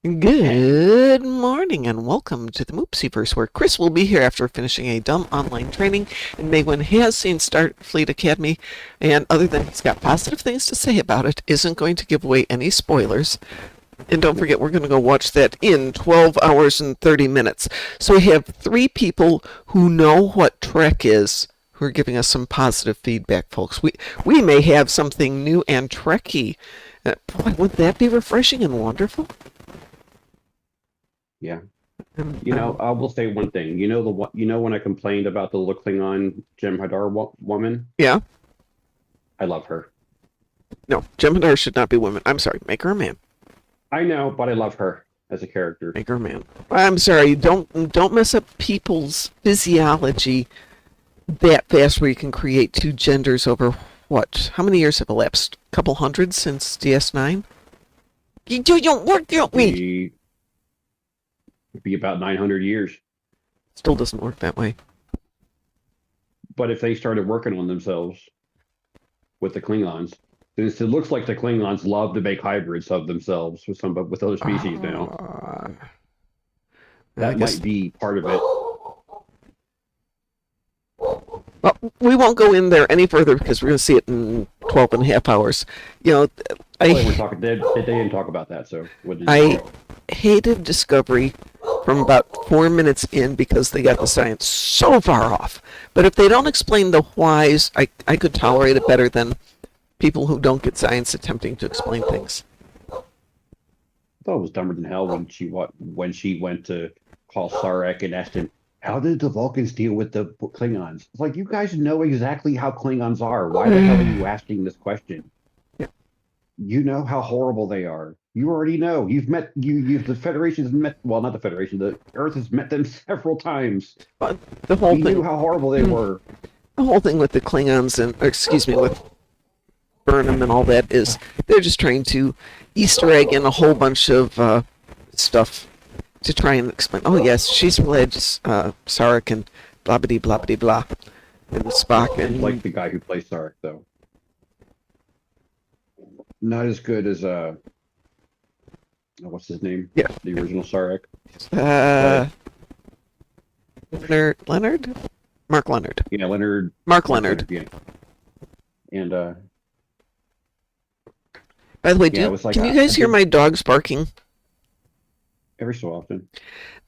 Good morning and welcome to the Moopsyverse, where Chris will be here after finishing a dumb online training, and Megwin has seen Starfleet Academy, and other than he's got positive things to say about it, isn't going to give away any spoilers. And don't forget, we're going to go watch that in 12 hours and 30 minutes. So we have three people who know what Trek is who are giving us some positive feedback, folks. We may have something new and Trekky. Boy, would that be refreshing and wonderful? Yeah. Um, You know, um, I will say one thing. When I complained about the little Klingon Jem'Hadar woman, yeah. I love her. No, Jem'Hadar should not be women. I'm sorry. Make her a man. I know, but I love her as a character. Make her a man. I'm sorry. Don't mess up people's physiology that fast where you can create two genders over what? How many years have elapsed? A couple hundred since DS9? You don't work out me. Be be about 900 years. Still doesn't work that way. But if they started working on themselves with the Klingons, since it looks like the Klingons love to make hybrids of themselves with other species now, Uh, I that guess. might be part of it. Well, we won't go in there any further because we're going to see it in 12 and a half hours. You know, Well, they were I talking. They didn't talk about that. So what did you I say? hated Discovery from about 4 minutes in because they got the science so far off. But if they don't explain the whys, I could tolerate it better than people who don't get science attempting to explain things. I thought it was dumber than hell when she went to call Sarek and asked him, "How did the Vulcans deal with the Klingons?" It's like you guys know exactly how Klingons are. Why the hell are you asking this question? Yeah. You know how horrible they are. You already know. You've the Federation has met. Well, not the Federation. The Earth has met them several times. But the whole We knew thing, how horrible they the were. whole thing with the Klingons and, or excuse me, with Burnham and all that is they're just trying to Easter egg in a whole bunch of stuff to try and explain. Oh yes, she's related to Sarek and blah blah blah blah blah, and Spock I like and the guy who plays Sarek though. Not as good as what's his name? yeah, The original Sarek, uh, but Leonard, Mark Leonard, yeah, Leonard, Mark Mark Leonard. Leonard, yeah, and By the way, yeah, it was like can you guys I hear did my dogs barking? every so often.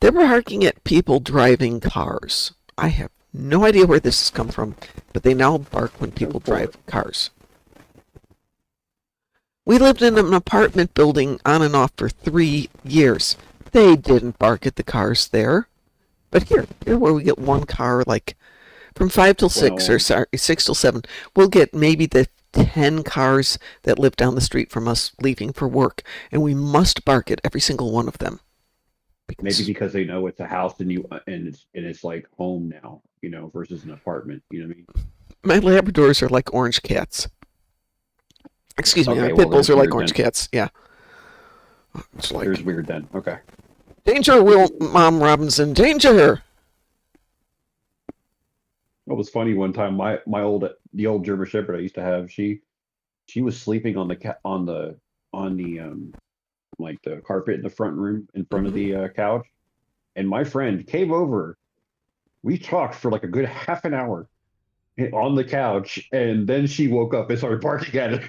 They're barking at people driving cars. I have no idea where this has come from, but they now bark when Go people for it. drive cars. We lived in an apartment building on and off for 3 years. They didn't bark at the cars there. But here where we get one car, like from 5 till 6, or Well, sorry, 6 till 7, we'll get maybe the 10 cars that live down the street from us leaving for work, and we must bark at every single one of them maybe because because they know it's a house and it's like home now, versus an apartment. You know what I mean? my Labradors are like orange cats. Excuse me, my Okay, pit well, bulls there's are like weird orange then. cats. Yeah, it's There's like weird then. Okay. danger, Will Mom Robinson, danger. It was funny one time. The old German Shepherd I used to have. She was sleeping on the like the carpet in the front room in front of Hmm. the couch, and my friend came over. We talked for like a good half an hour on the couch, and then she woke up and started barking at him.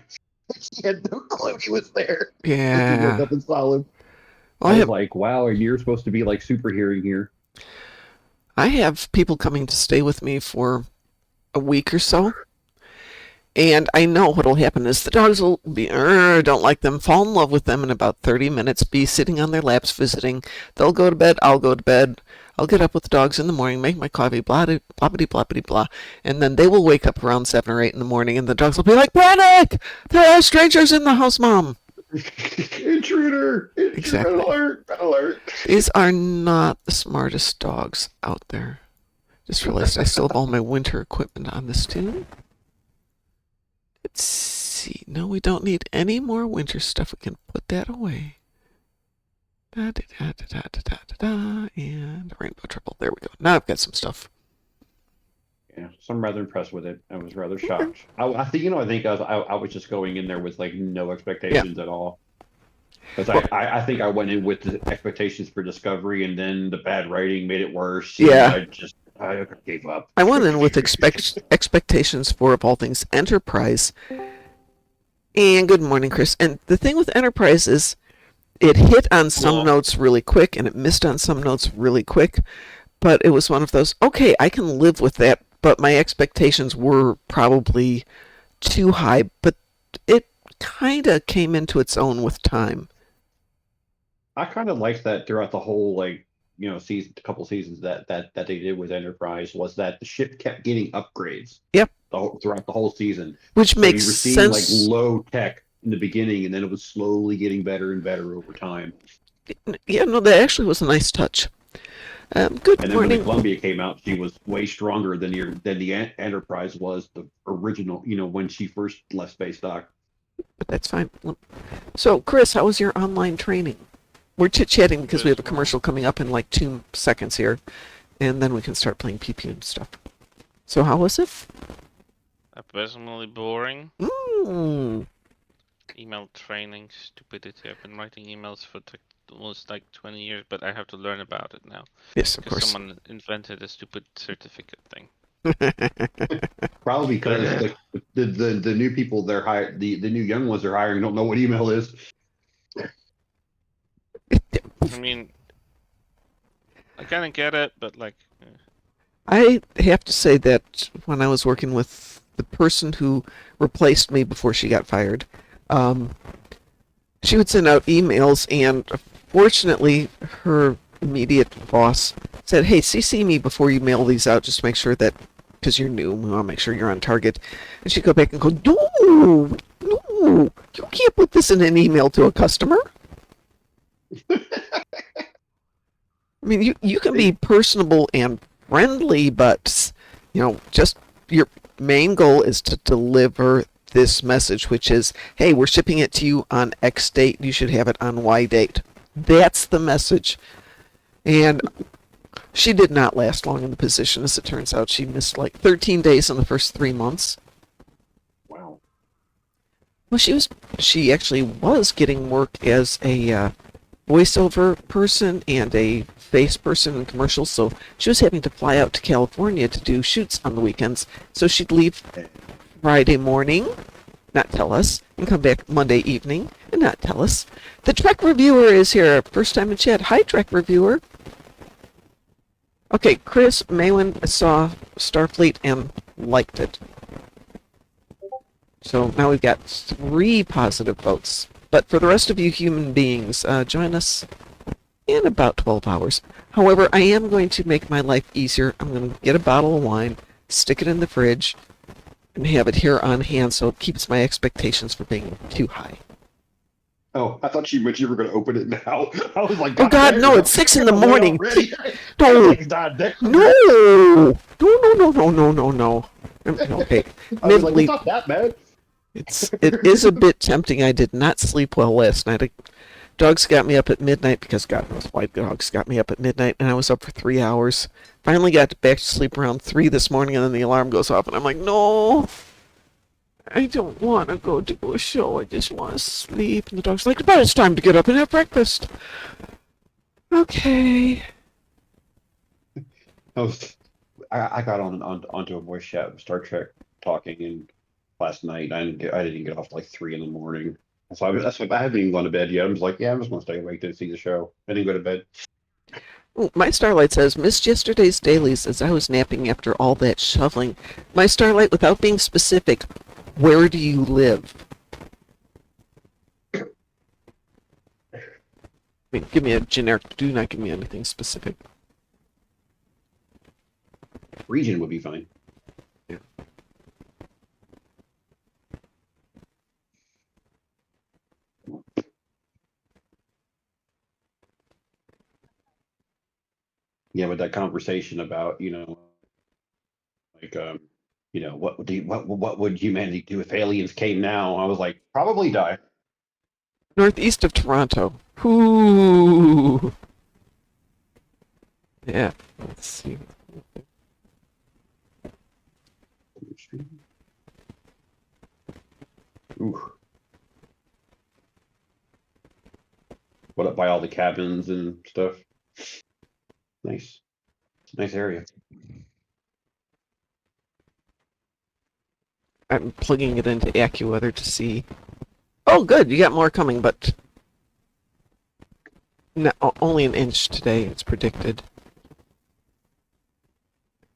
She had no clue he was there. But she woke Yeah. up and saw him. Well, I was like, wow, you're supposed to be like super hearing here. I have people coming to stay with me for a week or so, and I know what'll happen is the dogs will be, don't like them, fall in love with them in about 30 minutes, be sitting on their laps visiting. They'll go to bed, I'll go to bed. I'll get up with the dogs in the morning, make my coffee, blah, blah, blah, blah, blah, blah. And then they will wake up around 7 or 8 in the morning, and the dogs will be like, Panic! There are strangers in the house, Mom! Intruder! Intruder Exactly. alert! Alert! These are not the smartest dogs out there. Just realized I still have all my winter equipment on this too. Let's see. No, we don't need any more winter stuff. We can put that away. Da, da, da, da, da, da, da, da, and rainbow triple. There we go. Now I've got some stuff. Yeah, so I'm rather impressed with it. I was rather Okay. shocked. I think I think I was just going in there with like no Yeah. expectations at all. Because Well, I think I went in with the expectations for Discovery, and then the bad writing made it worse, and yeah, I gave up. I went in with expectations for, of all things, Enterprise. And good morning, Chris. And the thing with Enterprise is it hit on some Hello. notes really quick and it missed on some notes really quick. But it was one of those, okay, I can live with that, but my expectations were probably too high. But it kind of came into its own with time. I kind of liked that throughout the whole season, a couple seasons that they did with Enterprise was that the ship kept getting upgrades Yep, throughout the whole season. which So makes you were seeing like sense. low tech in the beginning, and then it was slowly getting better and better over time. Yeah, no, that actually was a nice touch. Good And then when the morning. Columbia came out, she was way stronger than the Enterprise was the original. When she first left space dock. But that's fine. So, Chris, how was your online training? We're chit chatting It because we have was a well, commercial coming up in like 2 seconds here, and then we can start playing PP and stuff. So, how was it? abysmally boring. Mm. Email training, stupidity. I've been writing emails for almost like 20 years, but I have to learn about it now Yes, of because course. someone invented a stupid certificate thing. Probably But because the new people they're hiring, the new young ones they're hiring don't know what email is. I mean, I kind of get it, but like, I have to say that when I was working with the person who replaced me before she got fired, um, she would send out emails, and fortunately, her immediate boss said, "Hey, CC me before you mail these out, just to make sure that because you're new, we want to make sure you're on target." And she'd go back and go, "No, no, you can't put this in an email to a customer. I mean, you can be They, personable and friendly, but just your main goal is to deliver this message, which is, hey, we're shipping it to you on X date. You should have it on Y date. That's the message." And she did not last long in the position, as it turns out. She missed like 13 days in the first 3 months. wow. Well, she actually was getting work as a voiceover person and a face person in commercials, so she was having to fly out to California to do shoots on the weekends. So she'd leave Friday morning, not tell us, and come back Monday evening and not tell us. The Trek reviewer is here, first time in chat. Hi, Trek reviewer. Okay, Chris Maywin saw Starfleet and liked it. So now we've got 3 positive votes. But for the rest of you human beings, join us in about 12 hours. However, I am going to make my life easier. I'm going to get a bottle of wine, stick it in the fridge, and have it here on hand so it keeps my expectations from being too high. Oh, I thought you meant you were going to open it now. I was like, Oh God God, damn, no, I it's 6 in the got to wait morning. already. That No, thing's not dead. no, no, no, no, no, no, no. Okay, I was like, it's admittedly, not that bad. it is a bit tempting. I did not sleep well last night. Dogs got me up at midnight because God knows why dogs got me up at midnight, and I was up for 3 hours. Finally got back to sleep around 3 this morning, and then the alarm goes off, and I'm like, no, I don't want to go do a show. I just want to sleep. And the dog's like, but it's time to get up and have breakfast. Okay. I was, I got onto a voice chat with Star Trek talking and last night. I didn't get off till like 3 in the morning. That's why I haven't even gone to bed yet. I'm just like, yeah, I'm just gonna stay awake to see the show. I didn't go to bed. Ooh, my Starlight says, missed yesterday's dailies as I was napping after all that shoveling. My Starlight, without being specific, where do you live? I mean, give me a generic, do not give me anything specific. Region would be fine. Yeah. Yeah, but that conversation about like what would humanity do if aliens came now? I was like, probably die. Northeast of Toronto. Ooh. Yeah, let's see. Ooh. What up by all the cabins and stuff. Nice area. I'm plugging it into AccuWeather to see. Oh, good. You got more coming, but no, only an inch today. It's predicted,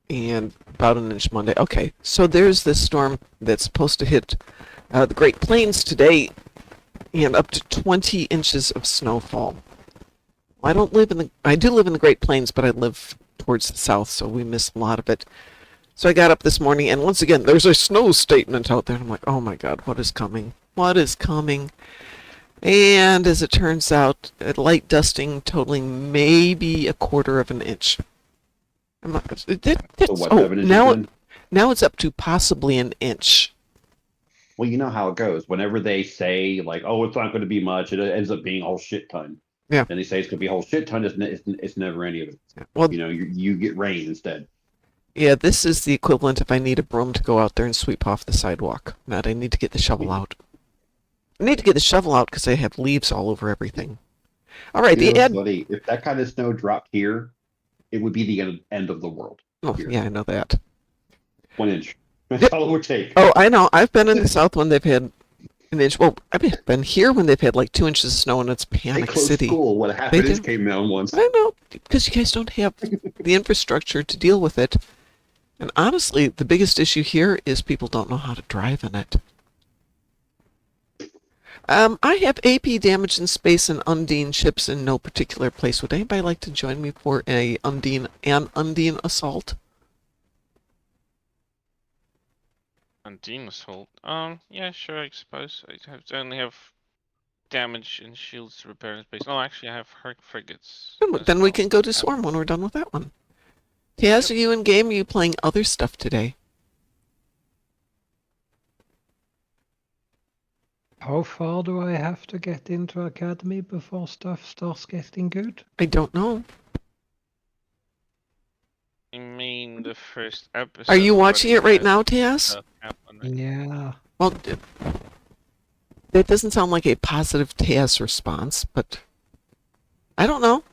and about an inch Monday. Okay, so there's this storm that's supposed to hit the Great Plains today, and up to 20 inches of snowfall. I do live in the Great Plains, but I live towards the south, so we miss a lot of it. So I got up this morning, and once again, there's a snow statement out there. And I'm like, oh my God, what is coming? What is coming? And as it turns out, a light dusting totaling maybe a quarter of an inch. I'm not. So what, 7 inches then? Now it's up to possibly an inch. Well, you know how it goes. Whenever they say like, "Oh, it's not going to be much," it ends up being a whole shit ton. Yeah. And they say it's going to be a whole shit ton. It's never any of it. Yeah. Well, you get rain instead. Yeah, this is the equivalent if I need a broom to go out there and sweep off the sidewalk. Not I need to get the shovel out. I need to get the shovel out because I have leaves all over everything. All right, Buddy, if that kind of snow dropped here, it would be the end of the world. Oh, here. Yeah, I know that. 1 inch. That's all it would take. Oh, I know. I've been in the south when they've had an inch. Well, I've been here when they've had like 2 inches of snow and it's Panic They closed City. school when half of this came down once. I know, because you guys don't have the infrastructure to deal with it. And honestly, the biggest issue here is people don't know how to drive in it. I have AP Damage in Space and Undine ships in no particular place. Would anybody like to join me for an Undine Assault? Undine Assault? Yeah, sure, I suppose. I only have damage and shields to repair in space. Oh, actually, I have Herc frigates. Then we can go to Swarm when we're done with that one. Taz, are you in game? Are you playing other stuff today? How far do I have to get into Academy before stuff starts getting good? I don't know. I mean, the first episode. Are you watching it right now, Taz? Yeah. Well, that doesn't sound like a positive Taz response, but I don't know.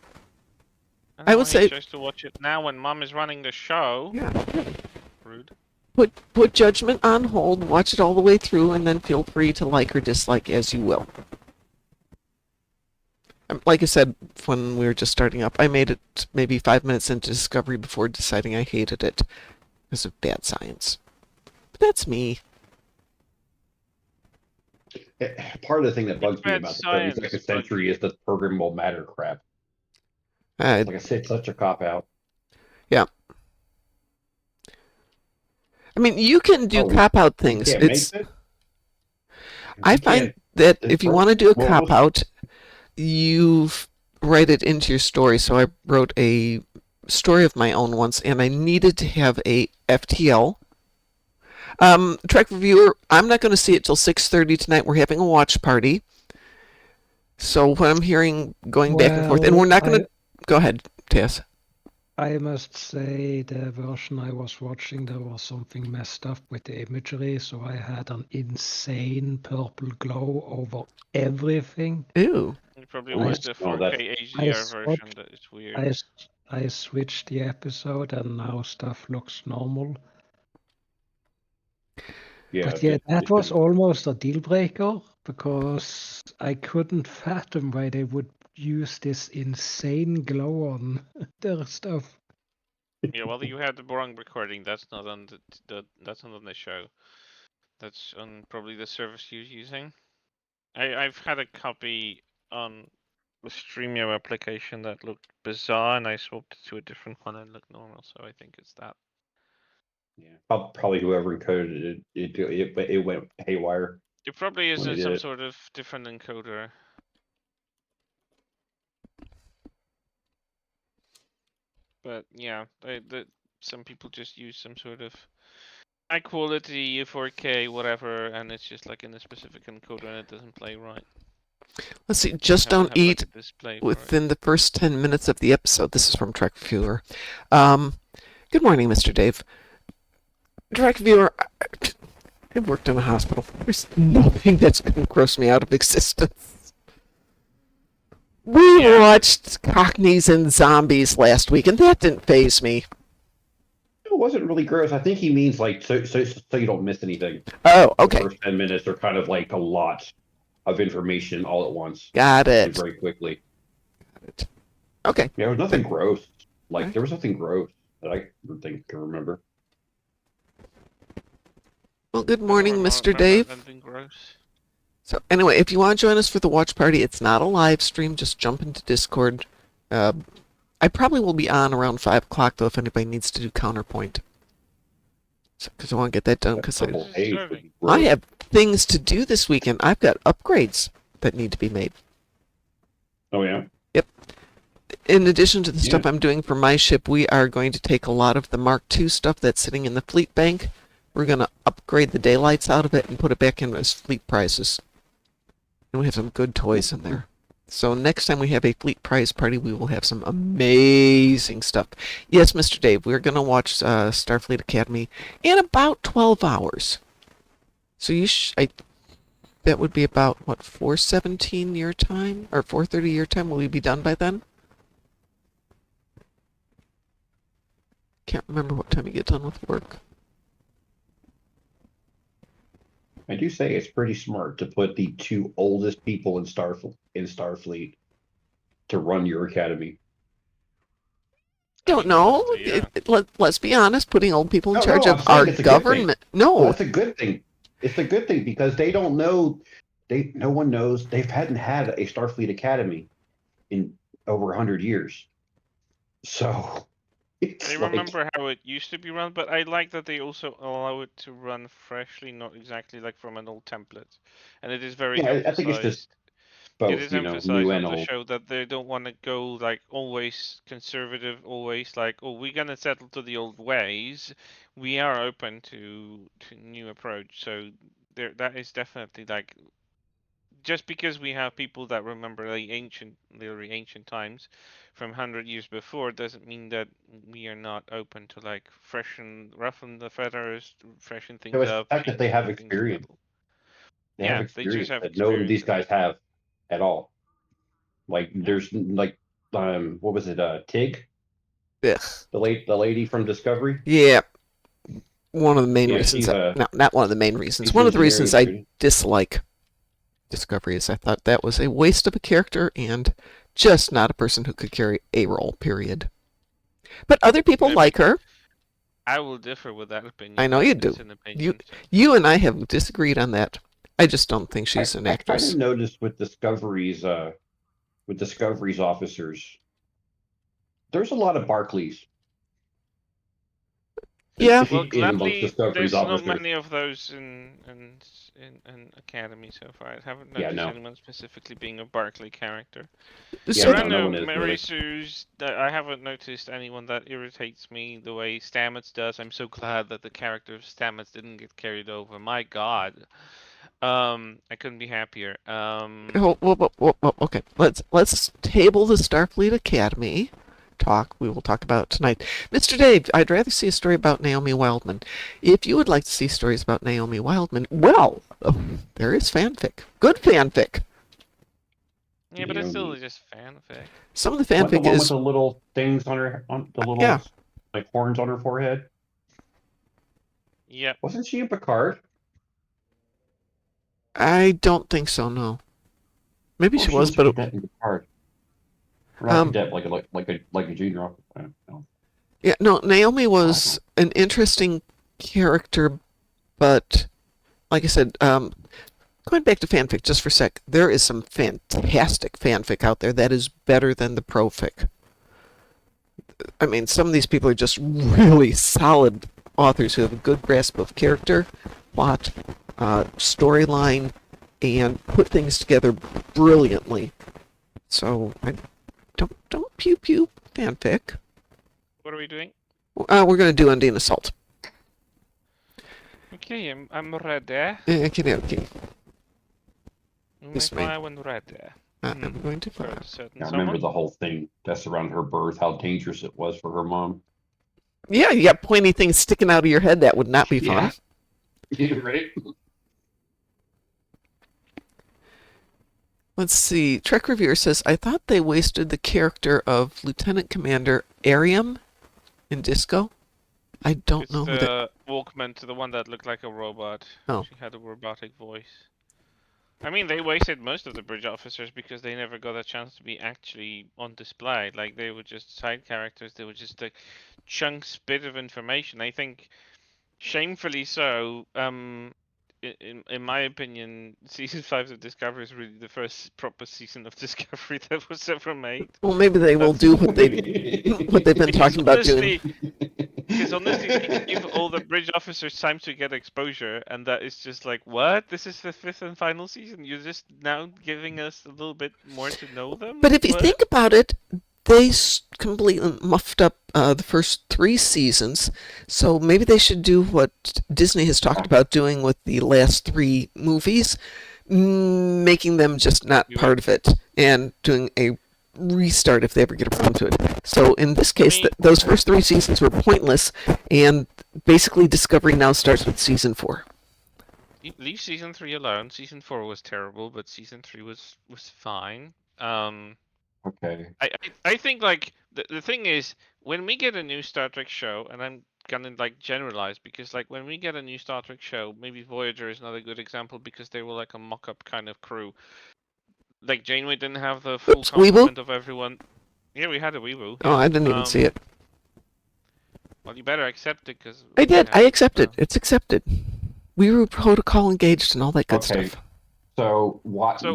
I would say he chose to watch it now when Mom is running the show. Yeah. Rude. Put judgment on hold, watch it all the way through, and then feel free to like or dislike as you will. Like I said when we were just starting up, I made it maybe 5 minutes into Discovery before deciding I hated it because of bad science. But that's me. Part of the thing that bugs me Bad about the science, 32nd century is the programmable matter crap. Like I said, such a cop-out. Yeah. I mean, you can do cop-out things. I find that if you want to do a cop-out, you write it into your story. So I wrote a story of my own once, and I needed to have a FTL. Trek Reviewer, I'm not going to see it till 6:30 tonight. We're having a watch party. So what I'm hearing going back and forth, and we're not going to... Go ahead, Tess. I must say the version I was watching, there was something messed up with the imagery, so I had an insane purple glow over everything. Ew. You probably watched the 4K HDR version. That is weird. I switched the episode and now stuff looks normal. Yeah, but yeah, that was almost a deal breaker because I couldn't fathom why they would use this insane glow on their stuff. Yeah, well, you had the wrong recording. That's not on that's not on the show. That's on probably the service you're using. I've had a copy on the Streamio application that looked bizarre, and I swapped it to a different one and it looked normal. So I think it's that. Yeah, probably whoever encoded it went haywire. It probably is some sort of different encoder. But yeah, some people just use some sort of high quality 4K whatever, and it's just like in a specific encoder, and it doesn't play right. Let's see. Just don't eat within the first 10 minutes of the episode. This is from Trek Viewer. Good morning, Mr. Dave. Trek Viewer, I've worked in a hospital. There's nothing that's going to gross me out of existence. We Yeah. watched Cockneys and Zombies last week, and that didn't faze me. It wasn't really gross. I think he means like so you don't miss anything. Oh, The okay. first 10 minutes are kind of like a lot of information all at once Got and it. very quickly. Okay. Yeah, there was nothing gross. Like Right. there was nothing gross that I can remember. Well, good I don't morning, remember Mr. Dave. anything gross. So anyway, if you want to join us for the watch party, it's not a live stream. Just jump into Discord. I probably will be on around 5 o'clock, though, if anybody needs to do Counterpoint. Because I want to get that done, because Double It's A's serving. would be I gross. have things to do this weekend. I've got upgrades that need to be made. Oh yeah. In addition to the stuff Yeah. I'm doing for my ship, we are going to take a lot of the Mark II stuff that's sitting in the fleet bank. We're going to upgrade the daylights out of it and put it back in as fleet prizes. And we have some good toys in there. So next time we have a fleet prize party, we will have some amazing stuff. Yes, Mr. Dave, we're going to watch Starfleet Academy in about 12 hours. So that would be about, what, 4:17 your time? Or 4:30 your time? Will we be done by then? Can't remember what time you get done with work. I do say it's pretty smart to put the two oldest people in Starfleet to run your academy. Don't know. Honestly, yeah. Let's be honest. Putting old people in No, charge no, of I'm saying our it's a good thing. government. Well, No, that's a good thing. It's a good thing because they don't know. No one knows. They hadn't had a Starfleet Academy in over 100 years. So it's I like, remember how it used to be run, but I like that they also allow it to run freshly, not exactly like from an old template. And it is very yeah, I think it's emphasized. just It both, is new emphasized on and the old. show that they don't want to go like always conservative, always like, oh, we're gonna settle to the old ways. We are open to new approach. So that is definitely like, just because we have people that remember literally ancient times from 100 years before, doesn't mean that we are not open to like ruffling the feathers, freshen No, things it's the up, fact that they have keep things a experience. little. They have Yeah, they just experience have that no one of experience these in it. guys have at all. Like Yeah. there's like what was it? Tig, ugh. the lady from Discovery. Yeah, one of the main Yeah, reasons. she's No, not one of the main reasons. she's One of the very reasons I experienced. dislike Discovery is I thought that was a waste of a character and just not a person who could carry a role. Period. But other people Yeah, like her. I will differ with that opinion. I know you but do. It's an opinion. So. You and I have disagreed on that. I just don't think she's an I kind actress. of noticed with Discovery's officers, there's a lot of Barclays. Yeah. Well, In amongst gladly, Discovery's there's not officers. many of those in Academy so far. I haven't Yeah, noticed no. anyone specifically being a Barclay character. Yeah, So, There are no no one is Mary really. Sue's. I haven't noticed anyone that irritates me the way Stamets does. I'm so glad that the character of Stamets didn't get carried over. My God, I couldn't be happier. okay. Let's table the Starfleet Academy talk. We will talk about it tonight. Mr. Dave, I'd rather see a story about Naomi Wildman. If you would like to see stories about Naomi Wildman, well, there is fanfic. Good fanfic. Yeah, but it's still Naomi. just fanfic. Some of the The fanfic one with is the little things on the little yeah. like horns on her forehead. Yep. Wasn't she in Picard? I don't think so. No. Maybe she was, a but cadet in Picard. Or not cadet, like a junior officer. No. yeah, no. Naomi was an interesting character, but like I said, going back to fanfic just for a sec, there is some fantastic fanfic out there that is better than the profic. I mean, some of these people are just really solid authors who have a good grasp of character, plot, storyline, and put things together brilliantly. So I don't pew pew fanfic. What are we doing? We're going to do Undine Assault. Okay, I'm ready. Okay. Yes, ma'am. I when ready. I'm going to For fire. a certain I remember someone. the whole thing that's around her birth, how dangerous it was for her mom. Yeah, you got pointy things sticking out of your head. That would not be fun. Yeah. Right? Let's see. Trek Reviewer says, I thought they wasted the character of Lieutenant Commander Ariam in Disco. I don't It's know who that. the Walkman to the one that looked like a robot. Oh. She had a robotic voice. I mean, they wasted most of the bridge officers because they never got a chance to be actually on display. Like, they were just side characters. They were just a chunks bit of information. I think, shamefully so, in my opinion, season 5 of Discovery is really the first proper season of Discovery that was ever made. Well, maybe they will do what they've been talking about doing. Because honestly, they give all the bridge officers time to get exposure, and that is just like, what? This is the 5th and final season. You're just now giving us a little bit more to know them. But if you What? think about it, they completely muffed up the first 3 seasons. So maybe they should do what Disney has talked about doing with the last 3 movies, making them just not part of it and doing a restart if they ever get around to it. So in this case, those first 3 seasons were pointless, and basically Discovery now starts with season 4. Leave season 3 alone. Season 4 was terrible, but season 3 was fine. Okay. I think like the thing is, when we get a new Star Trek show, and I'm gonna like generalize because like when we get a new Star Trek show, maybe Voyager is not a good example because they were like a mock-up kind of crew. Like Janeway didn't have the full complement of everyone. Yeah, we had a Weewoo. Oh, I didn't even see it. Well, you better accept it because I did. I accepted. It's accepted. Weewoo protocol engaged and all that good stuff. So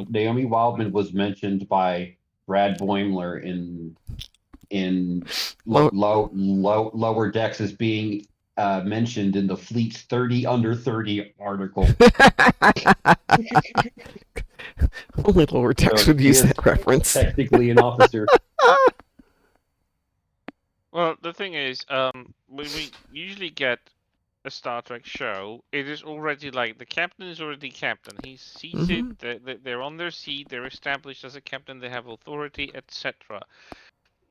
Naomi Wildman was mentioned by Brad Boimler in Lower Decks as being mentioned in the Fleet's 30 Under 30 article. Only Lower Decks would use that reference. Technically an officer. Well, the thing is, when we usually get a Star Trek show, it is already like the captain is already captain. He's seated, they're on their seat, they're established as a captain, they have authority, etc.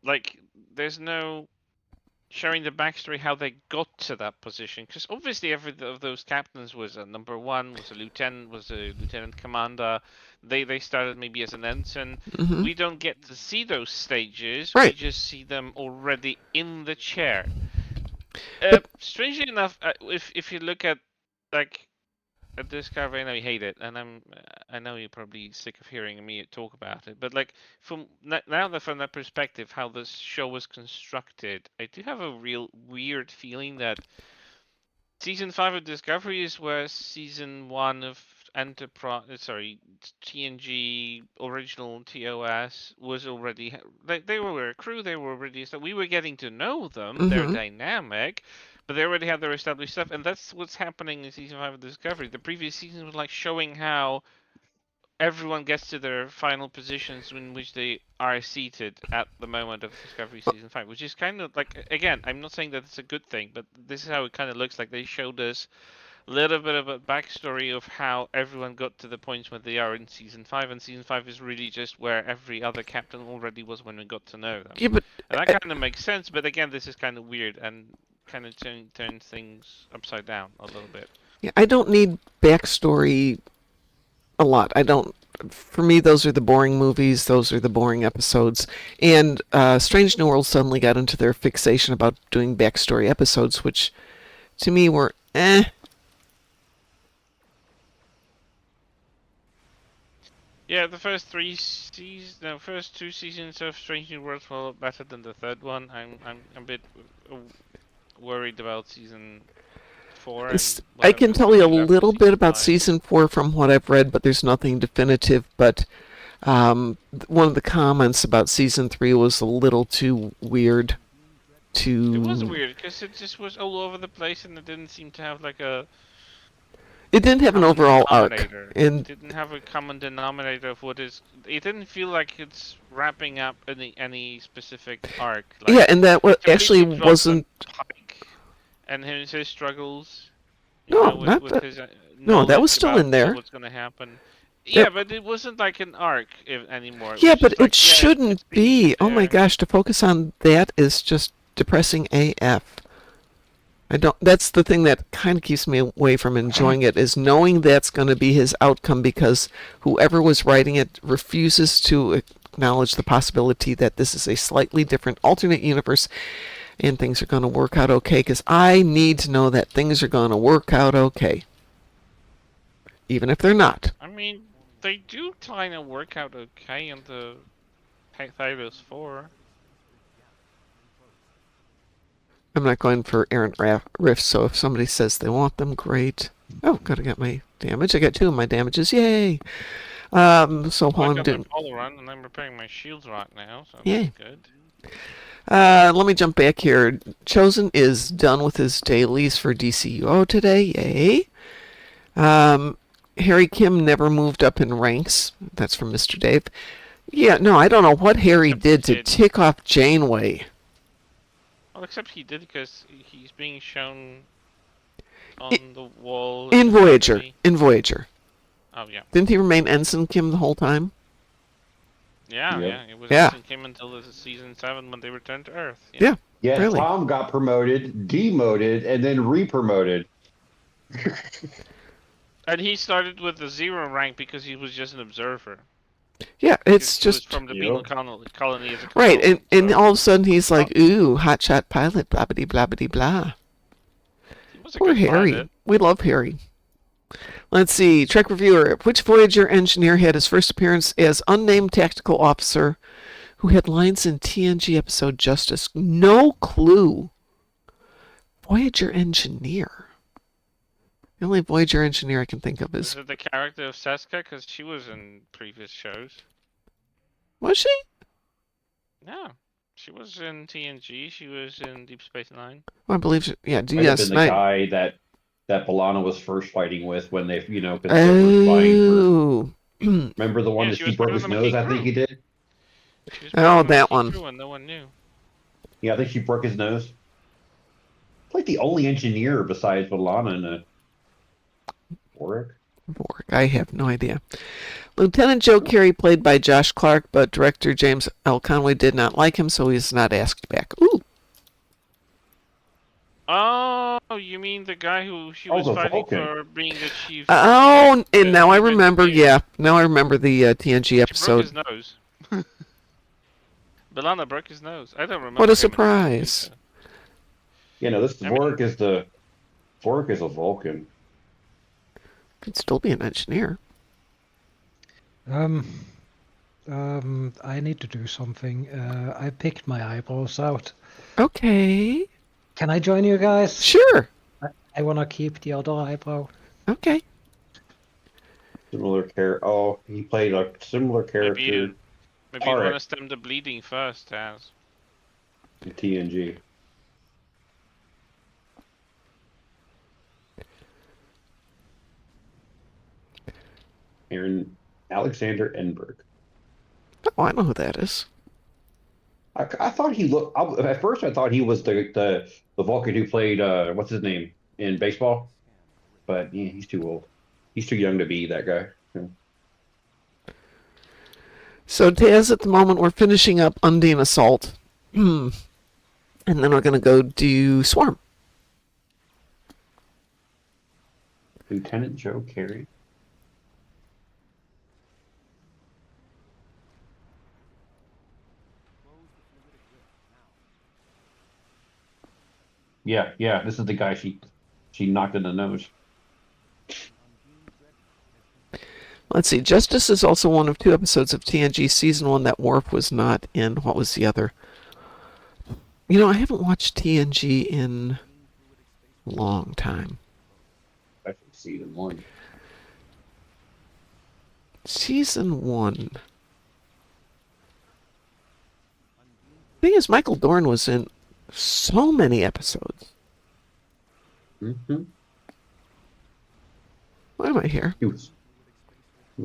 Like, there's no showing the backstory how they got to that position, because obviously every of those captains was a number 1, was a lieutenant commander. They started maybe as an ensign. We don't get to see those stages. Right. We just see them already in the chair. Strangely enough, if you look at like at Discovery, I know you hate it, and I know you're probably sick of hearing me talk about it, but like from that perspective, how this show was constructed, I do have a real weird feeling that season 5 of Discovery is where season 1 of TNG original TOS was already. They were a crew. They were already. So we were getting to know them. They're dynamic, but they already had their established stuff, and that's what's happening in season 5 of Discovery. The previous season was like showing how everyone gets to their final positions in which they are seated at the moment of Discovery season 5, which is kind of like, again, I'm not saying that it's a good thing, but this is how it kind of looks like. They showed us a little bit of a backstory of how everyone got to the points where they are in season 5, and season 5 is really just where every other captain already was when we got to know them. Yeah, but and that kind of makes sense, but again, this is kind of weird and kind of turns things upside down a little bit. Yeah, I don't need backstory a lot. I don't. For me, those are the boring movies. Those are the boring episodes. And Strange New World suddenly got into their fixation about doing backstory episodes, which to me were Yeah, the first 2 seasons of Strange New Worlds were a lot better than the third one. I'm a bit worried about season 4. I can tell you a little bit about season 4 from what I've read, but there's nothing definitive. But one of the comments about season 3 was a little too weird. It was weird because it just was all over the place, and it didn't seem to have like a. It didn't have an overall arc, and it didn't have a common denominator of what is. It didn't feel like it's wrapping up any specific arc. Like, yeah, and that actually wasn't. Pike and his struggles. No, not that. No, that was still in there. What's going to happen? Yeah, but it wasn't like an arc anymore. Yeah, but it shouldn't be. Oh my gosh, to focus on that is just depressing AF. I don't. That's the thing that kind of keeps me away from enjoying it, is knowing that's going to be his outcome, because whoever was writing it refuses to acknowledge the possibility that this is a slightly different alternate universe and things are going to work out okay, because I need to know that things are going to work out okay, even if they're not. I mean, they do kind of work out okay in the Thyros 4. I'm not going for errant riffs, so if somebody says they want them, great. Oh, gotta get my damage. I got 2 of my damages. Yay! So while I I'm got doing... my polar run, and I'm repairing my shields right now, so Yay. that's good. Let me jump back here. Chosen is done with his dailies for DCUO today. Yay! Harry Kim never moved up in ranks. That's from Mr. Dave. Yeah, no, I don't know what Harry Except he did to did. tick off Janeway. Well, except he did, because he's being shown on the wall In the Voyager. academy. In Voyager. Oh, yeah. Didn't he remain Ensign Kim the whole time? Yeah, Yep. yeah. It was Yeah. Ensign Kim until the season 7 when they returned to Earth. Yeah. Yeah, Really? Tom got promoted, demoted, and then re-promoted. And he started with a 0 rank because he was just an observer. Yeah, it's He was just... from the Yep. penal colony as a Right, and consultant, so all of a sudden he's like, ooh, hotshot pilot, blah blah blah blah blah. he was a Poor good Harry. pilot. We love Harry. Let's see, Trek Reviewer. Which Voyager engineer had his first appearance as unnamed tactical officer who had lines in TNG episode Justice? No clue. Voyager engineer. The only Voyager engineer I can think of Is is... it the character of Seska? Because she was in previous shows. Was she? Yeah. She was in TNG. She was in Deep Space Nine. Well, I believe... Yeah, Might have yes. been the guy that B'Elanna was first fighting with when they, because they were fighting for. Oh. Remember the one Yeah, that she she was broke part of his the nose? Maquis I think crew. he did. She was Oh, part of the that Maquis one. crew and no one knew. Yeah, I think she broke his nose. Like the only engineer besides B'Elanna in a Warwick. Borg. I have no idea. Lieutenant Joe Carey, played by Josh Clark, but director James L. Conway did not like him, so he's not asked back. Ooh. Oh, you mean the guy who she Oh, was the fighting Vulcan. for being the chief? Oh, and now I chief remember. engineer. Yeah, now I remember the TNG She broke episode. his nose. B'Elanna broke his nose. I don't remember. What a him in the surprise! movie, This I mean- Warwick is the Warwick is a Vulcan. Could still be an engineer. I need to do something. I picked my eyebrows out. Okay. Can I join you guys? Sure. I wanna keep the other eyebrow. Okay. Similar character. Oh, he played a similar character Maybe you Alright. want to stem the bleeding first, Taz. in TNG. Aaron Alexander Enberg. Oh, I know who that is. I thought he looked. At first, I thought he was the Vulcan who played what's his name in baseball, but yeah, he's too old. He's too young to be that guy. Yeah. So, Taz, at the moment, we're finishing up Undine Assault. And then we're going to go do Swarm. Lieutenant Joe Carey. Yeah. This is the guy she knocked in the nose. Let's see. Justice is also one of 2 episodes of TNG Season 1 that Worf was not in. What was the other? I haven't watched TNG in a long time. Especially season 1. Season 1. Thing is, Michael Dorn was in so many episodes. Mm-hmm. Why am I here? He was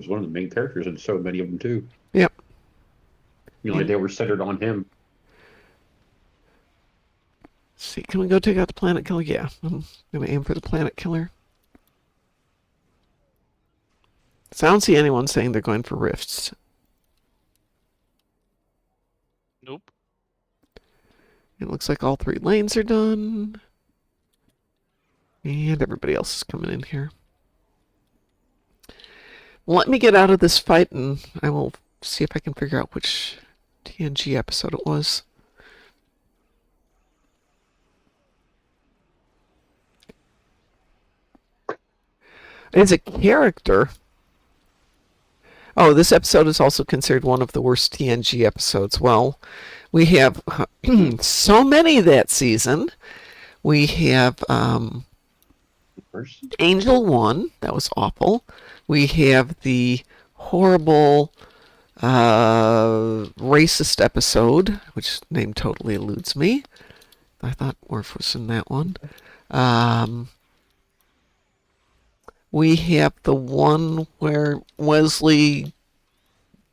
one of the main characters in so many of them too. Yep. Like they were centered on him. Let's see, can we go take out the planet killer? Yeah, I'm going to aim for the planet killer. So I don't see anyone saying they're going for rifts. Nope. It looks like all 3 lanes are done. And everybody else is coming in here. Let me get out of this fight, and I will see if I can figure out which TNG episode it was. As a character... Oh, this episode is also considered one of the worst TNG episodes. Well, we have so many that season. We have Angel 1. That was awful. We have the horrible racist episode, which name totally eludes me. I thought Worf was in that one. We have the one where Wesley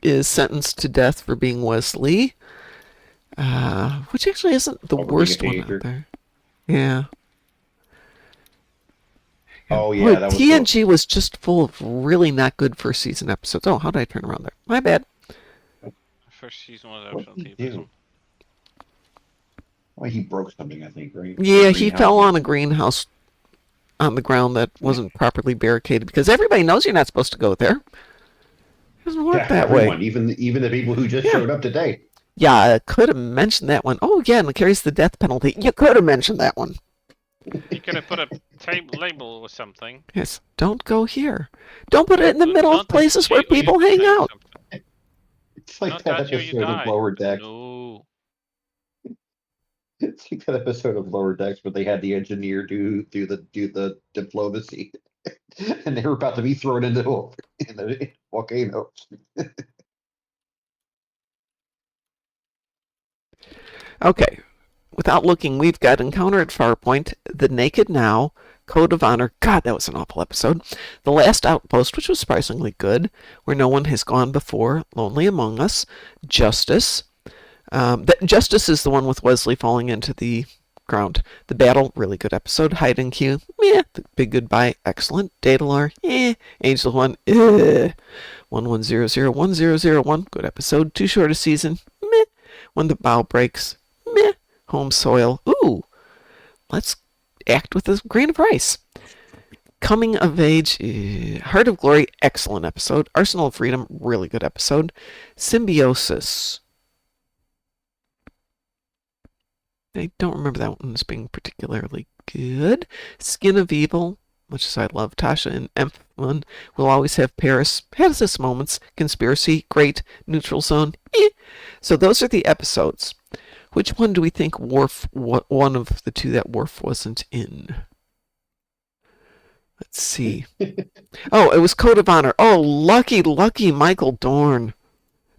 is sentenced to death for being Wesley, which actually isn't the worst one out there. Yeah. Oh, yeah. Boy, That was TNG was just full of really not good first season episodes. Oh, how did I turn around there? My bad. First season was What did he absolutely abysmal. do? Well, he broke something, I think, right? Yeah, he Greenhouse. fell on a greenhouse on the ground that wasn't properly barricaded because everybody knows you're not supposed to go there. It doesn't work that everyone, way. even the people who just showed up today. Yeah, I could have mentioned that one. Oh, yeah, and it carries the death penalty. You could have mentioned that one. You could have put a label or something. Yes, don't go here. Don't put it in the middle of Not places where touch you, people you hang say out. something. It's like Not that touch you, you episode of die. Lower Decks. No. It's like that episode of Lower Decks where they had the engineer do the diplomacy, and they were about to be thrown into the volcano. Okay, without looking, we've got Encounter at Farpoint, The Naked Now, Code of Honor. God, that was an awful episode. The Last Outpost, which was surprisingly good, Where No One Has Gone Before, Lonely Among Us, Justice. Justice is the one with Wesley falling into the ground. The Battle, really good episode. Hide and Q, meh. The Big Goodbye, excellent. Daedalus, eh. Angel 1, eh. 11001001, good episode. Too short a season, meh. When the Bow Breaks, meh. Home Soil, ooh. Let's act with a grain of rice. Coming of Age, Heart of Glory, excellent episode. Arsenal of Freedom, really good episode. Symbiosis. I don't remember that one as being particularly good. Skin of Evil, much as I love Tasha and M1, Will Always Have Paris, has its moments. Conspiracy, great. Neutral Zone, eh. So those are the episodes. Which one do we think Worf, one of the two that Worf wasn't in? Let's see. Oh, it was Code of Honor. Oh, lucky Michael Dorn.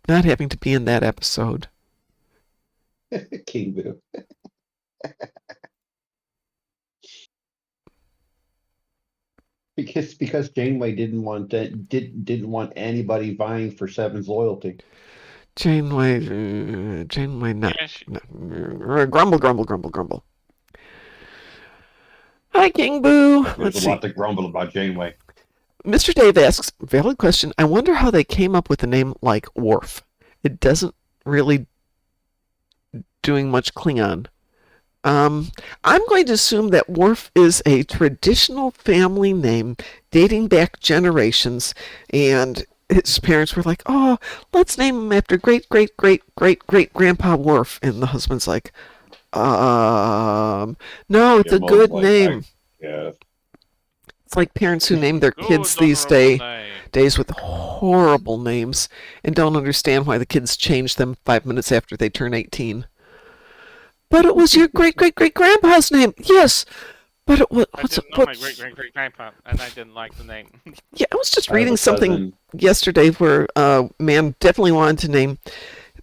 Not having to be in that episode. King Boo. Because Janeway didn't want anybody vying for Seven's loyalty. Janeway, not. Yes. Grumble. Hi, King Boo. There's Let's a see. lot to grumble about Janeway. Mr. Dave asks, valid question. I wonder how they came up with a name like Worf. It doesn't really doing much Klingon. I'm going to assume that Worf is a traditional family name dating back generations, and his parents were like, "Oh, let's name him after great grandpa Worf," and the husband's like, "No, it's Yeah, a Mom's good like, name." Yeah. It's like parents who name their kids Good these honorable name. days with horrible names and don't understand why the kids change them 5 minutes after they turn 18. But it was your great grandpa's name. Yes, but it was. I didn't know my great grandpa, and I didn't like the name. Yeah, I was just I have reading a something cousin- yesterday where a man definitely wanted to name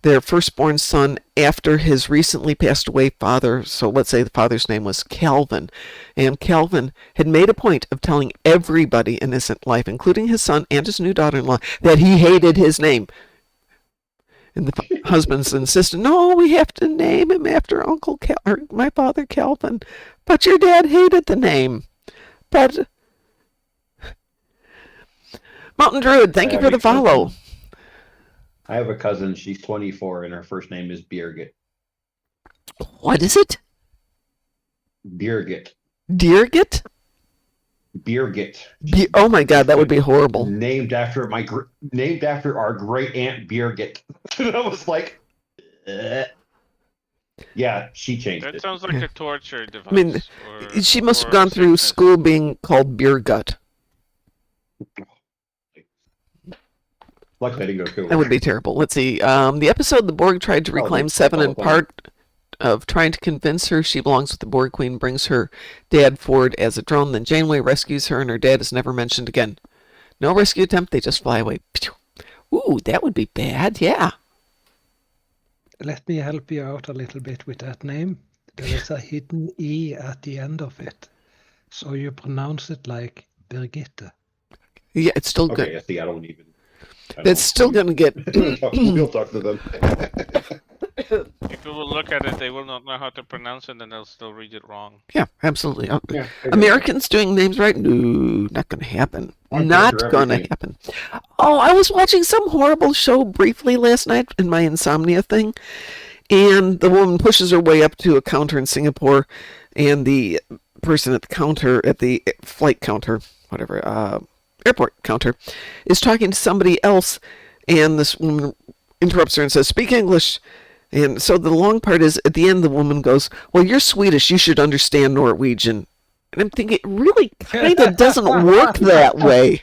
their firstborn son after his recently passed away father. So let's say the father's name was Calvin. And Calvin had made a point of telling everybody in his life, including his son and his new daughter-in-law, that he hated his name. And the husbands insisted, no, we have to name him after my father Calvin. But your dad hated the name. But Mountain Druid, thank you for the follow. I have a cousin. She's 24, and her first name is Birgit. What is it? Birgit. Deergit? Birgit. Oh my God, that would be horrible. Named after named after our great aunt Birgit. And I was like, yeah, she changed That it. sounds like a torture device. I mean, or, she must have or a gone through sickness. school being called beer gut. Luckily, I didn't go to That would be terrible. Let's see. The episode the Borg tried to reclaim that's Seven, all in fun. part of trying to convince her she belongs with the Borg Queen, brings her dad forward as a drone. Then Janeway rescues her, and her dad is never mentioned again. No rescue attempt. They just fly away. Ooh, that would be bad. Yeah. Let me help you out a little bit with that name. There is a hidden E at the end of it. So you pronounce it like Birgitte. Yeah, it's still Okay, good. yeah, see, I don't even. It's still going to get. We'll talk to them. People will look at it, they will not know how to pronounce it, and they'll still read it wrong. Yeah, absolutely. Yeah, Americans doing names right? No, not going to happen. I'm Not sure going to everything. happen. Oh, I was watching some horrible show briefly last night in my insomnia thing, and the woman pushes her way up to a counter in Singapore, and the person at the counter, at the flight counter, whatever, airport counter, is talking to somebody else, and this woman interrupts her and says, "Speak English." And so the long part is, at the end, the woman goes, "Well, you're Swedish. You should understand Norwegian." And I'm thinking, it really kind of doesn't work that way.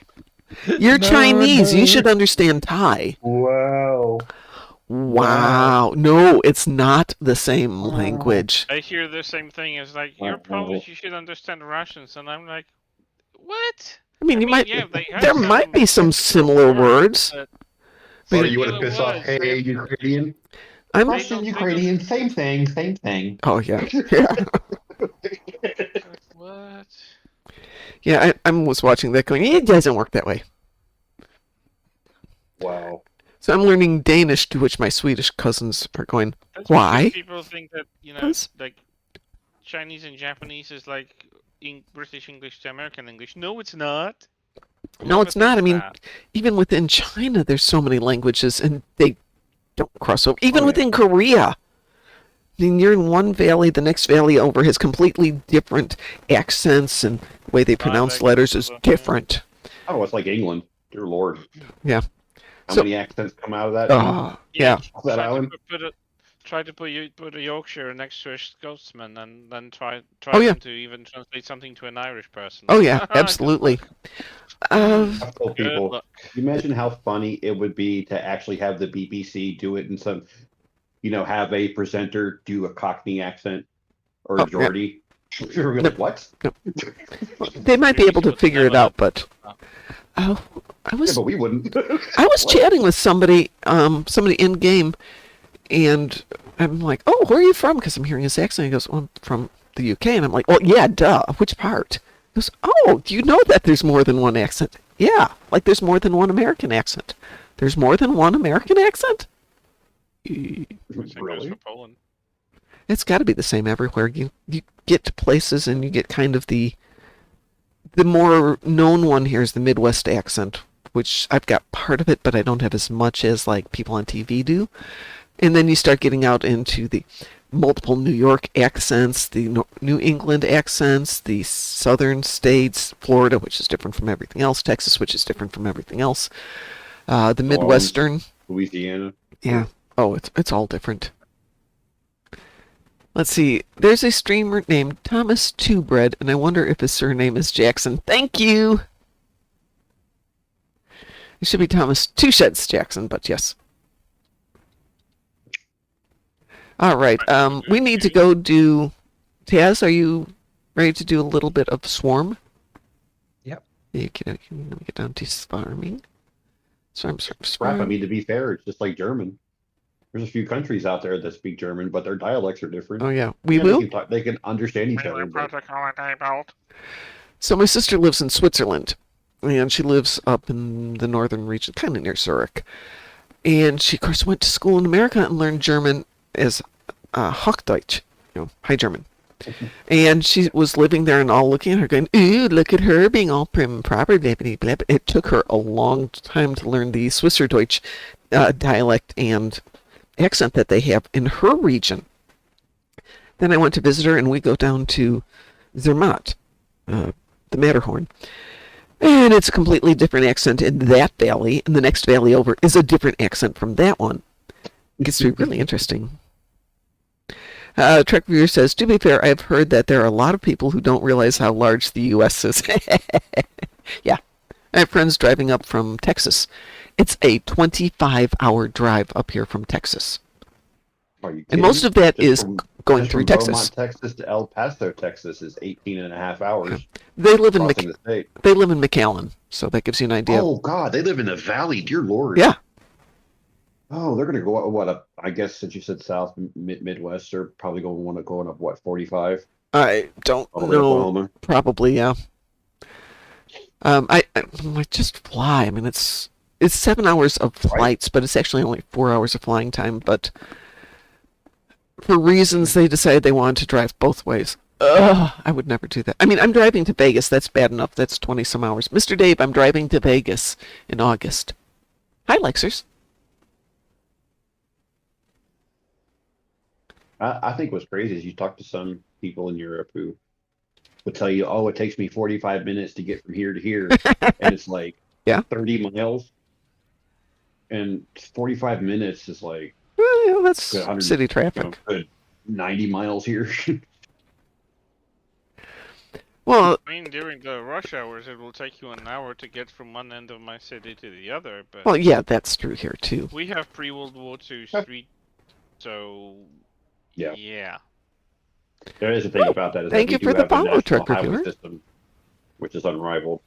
You're No, Chinese. no. You should understand Thai. Wow. Wow. No, it's not the same language. I hear the same thing. It's like, you're Polish, you should understand Russians. And I'm like, what? I mean, you might. yeah, they have There might be some similar words. but Or But you want to you know piss what? off, hey, Ukrainian? I'm. Russian, don't- Ukrainian, same thing, same thing. Oh yeah, yeah, What? yeah. I was watching that, going, it doesn't work that way. Wow. So I'm learning Danish, to which my Swedish cousins are going, That's Why? because people think that, Because- like, Chinese and Japanese is like British English to American English. No, it's not. No, it's not. I mean, That. even within China, there's so many languages, and they don't cross over. Even Oh, yeah. within Korea. I mean, you're in one valley, the next valley over has completely different accents, and the way they pronounce Dialect, letters is yeah. different. Oh, it's like England. Dear Lord. Yeah. How So- many accents come out of that? Yeah. That Try island? to put a Yorkshire next to a Scotsman, and then try Oh, yeah. them to even translate something to an Irish person. Oh, yeah, Good absolutely. luck. I've told Good people, luck. you imagine how funny it would be to actually have the BBC do it in some, have a presenter do a Cockney accent or Oh, a yeah. Geordie. You're gonna be like, what? They might be able to figure it out, but I Yeah, was but we wouldn't. I was chatting with somebody in game, and I'm like, "Oh, where are you from?" Because I'm hearing his accent. He goes, "Well, I'm from the UK," and I'm like, "Well, yeah, duh. Which part?" He goes, "Oh, do you know that there's more than one accent?" Yeah, like there's more than one American accent. There's more than one American accent. Same goes Really? for Poland. It's got to be the same everywhere. You get to places and you get kind of the more known one here is the Midwest accent, which I've got part of it, but I don't have as much as like people on TV do. And then you start getting out into the multiple New York accents, the New England accents, the southern states, Florida, which is different from everything else, Texas, which is different from everything else, the Midwestern. Louisiana. Yeah. Oh, it's all different. Let's see. There's a streamer named Thomas Two Bread, and I wonder if his surname is Jackson. Thank you. It should be Thomas Two Sheds Jackson, but yes. All right. We need to go do. Taz, are you ready to do a little bit of Swarm? Yep. You can let me get down to farming. Swarm. Crap, I mean, to be fair, it's just like German. There's a few countries out there that speak German, but their dialects are different. Oh yeah, we Yeah, will. they can understand each other. Mailer But protocol enabled. So my sister lives in Switzerland, and she lives up in the northern region, kind of near Zurich. And she, of course, went to school in America and learned German as Hochdeutsch, High German. And she was living there and all looking at her going, ooh, look at her being all prim and proper, blah, blah, blah. It took her a long time to learn the Swisserdeutsch dialect and accent that they have in her region. Then I went to visit her, and we go down to Zermatt, the Matterhorn. And it's a completely different accent in that valley, and the next valley over is a different accent from that one. It gets to be really interesting. Trek Viewer says, to be fair, I've heard that there are a lot of people who don't realize how large the U.S. is. Yeah. I have friends driving up from Texas. It's a 25-hour drive up here from Texas. Are you And kidding? most of that Just is from- going just through from Texas. Beaumont, Texas to El Paso, Texas is 18 and a half hours They live in crossing the state. they live in McAllen, so that gives you an idea. Oh God, they live in the valley, dear Lord. Yeah. Oh, they're gonna go up. I guess since you said South Midwest, they're probably going to want to go up what 45 I don't all the way to know. Oklahoma. Probably, yeah. I just fly. I mean, it's 7 hours of flights, but it's actually only 4 hours of flying time. But for reasons they decided they wanted to drive both ways. Ugh, I would never do that. I mean, I'm driving to Vegas. That's bad enough. That's 20 some hours. Mr. Dave, I'm driving to Vegas in August. Hi, Lexers. I think what's crazy is you talk to some people in Europe who would tell you, "Oh, it takes me 45 minutes to get from here to here," and it's like Yeah. 30 miles, and 45 minutes is like Well, yeah, that's good 100, city traffic. good 90 miles here. Well, I mean, during the rush hours, it will take you an hour to get from one end of my city to the other. But well, yeah, that's true here too. we have pre-World War II street, so Yeah. yeah. There is a thing about that. Is Thank that you we for do the have a follow, national Truck highway Reviewer. system, which is unrivaled.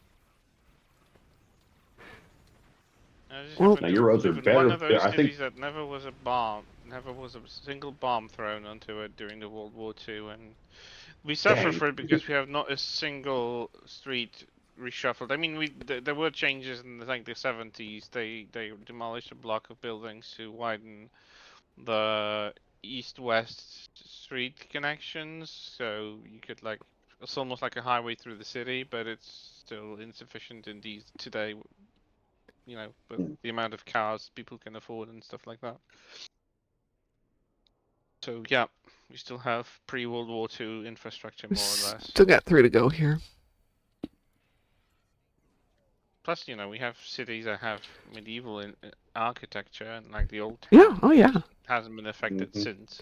Well, now your roads are One better. of those I think cities that never was a single bomb thrown onto it during the World War II, and we suffer Dang. for it because we have not a single street reshuffled. I mean, there were changes in like the 70s. They demolished a block of buildings to widen the east-west street connections, so you could like it's almost like a highway through the city, but it's still insufficient in these today. You know, with the amount of cars people can afford and stuff like that. So yeah, we still have pre-World War II infrastructure more or less. Still got 3 to go here. Plus, you know, we have cities that have medieval architecture, and like the old town Yeah. Oh, yeah. hasn't been affected since.